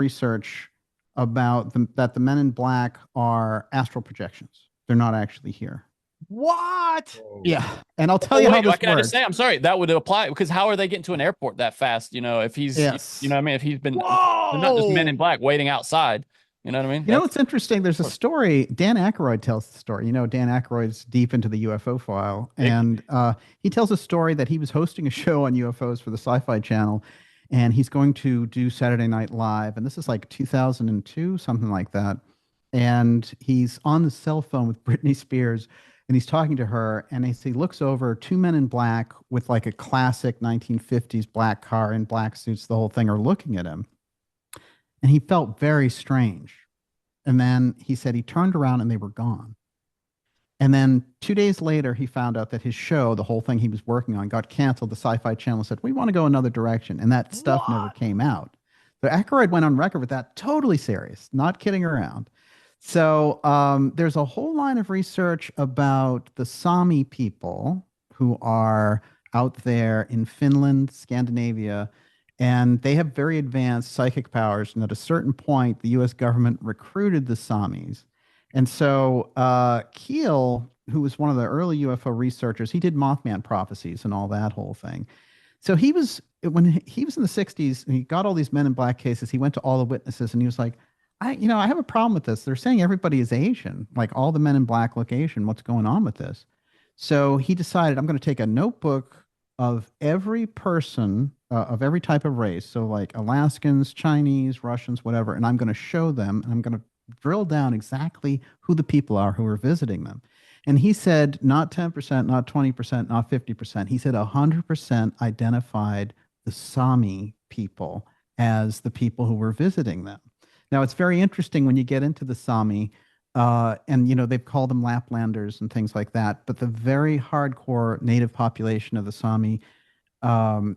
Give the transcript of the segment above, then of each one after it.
research about that the men in black are astral projections. They're not actually here. What? Yeah. And I'll tell Oh, you how wait, this can I just works. say, I'm sorry, that would apply because how are they getting to an airport that fast? If he's, Yes. what I mean, if he's been, they're not just men in Whoa! black waiting outside. You know what I mean? You know That's what's interesting? There's a story. Dan Aykroyd tells the story. Dan Aykroyd's deep into the UFO file, big. and he tells a story that he was hosting a show on UFOs for the Sci-Fi Channel, and he's going to do Saturday Night Live, and this is like 2002, something like that. And he's on the cell phone with Britney Spears, and he's talking to her, and he looks over, two men in black with like a classic 1950s black car in black suits, the whole thing, are looking at him, and he felt very strange. And then he said he turned around and they were gone. And then 2 days later, he found out that his show, the whole thing he was working on, got canceled. The Sci-Fi Channel said, "We want to go another direction." And that stuff never What? came out. So Aykroyd went on record with that, totally serious, not kidding around. So there's a whole line of research about the Sami people who are out there in Finland, Scandinavia, and they have very advanced psychic powers. And at a certain point, the U.S. government recruited the Samis. And so Keel, who was one of the early UFO researchers, he did Mothman prophecies and all that whole thing. So when he was in the 60s, and he got all these men in black cases. He went to all the witnesses and he was like, I have a problem with this. They're saying everybody is Asian, like all the men in black look Asian. What's going on with this? So he decided, I'm going to take a notebook of every person of every type of race. So like Alaskans, Chinese, Russians, whatever. And I'm going to show them, and I'm going to drill down exactly who the people are who are visiting them. And he said not 10%, not 20%, not 50%. He said 100% identified the Sami people as the people who were visiting them. Now, it's very interesting when you get into the Sami, and they've called them Laplanders and things like that. But the very hardcore native population of the Sami, and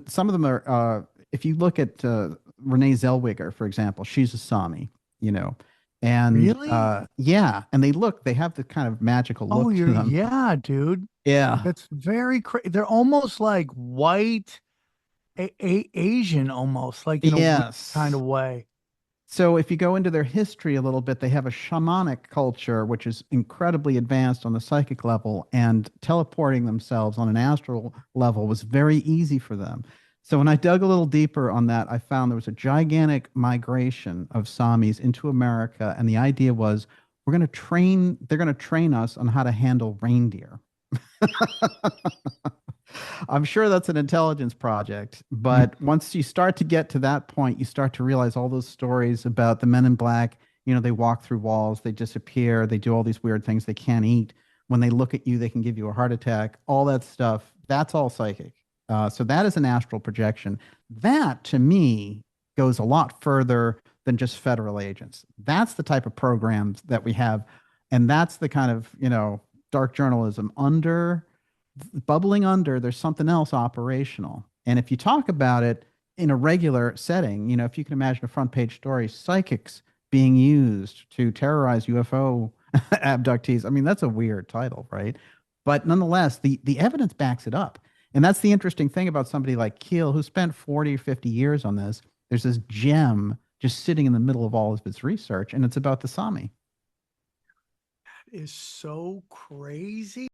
some of them are. If you look at Renee Zellweger, for example, she's a Sami, you know, and Really? yeah, and they have the kind of magical Oh, look to them. yeah, dude. Yeah. That's very crazy. They're almost like white, Asian, almost like in a weird kind Yes. of way. So if you go into their history a little bit, they have a shamanic culture, which is incredibly advanced on the psychic level, and teleporting themselves on an astral level was very easy for them. So when I dug a little deeper on that, I found there was a gigantic migration of Samis into America, and the idea was they're going to train us on how to handle reindeer. I'm sure that's an intelligence project, but once you start to get to that point, you start to realize all those stories about the men in black. They walk through walls, they disappear, they do all these weird things they can't eat. When they look at you, they can give you a heart attack. All that stuff, that's all psychic. So that is an astral projection. That, to me, goes a lot further than just federal agents. That's the type of programs that we have, and that's the kind of dark journalism bubbling under, there's something else operational. And if you talk about it in a regular setting, if you can imagine a front page story, psychics being used to terrorize UFO abductees, I mean, that's a weird title, right? But nonetheless, the evidence backs it up. And that's the interesting thing about somebody like Keel, who spent 40 or 50 years on this. There's this gem just sitting in the middle of all of his research, and it's about the Sami. Is so crazy.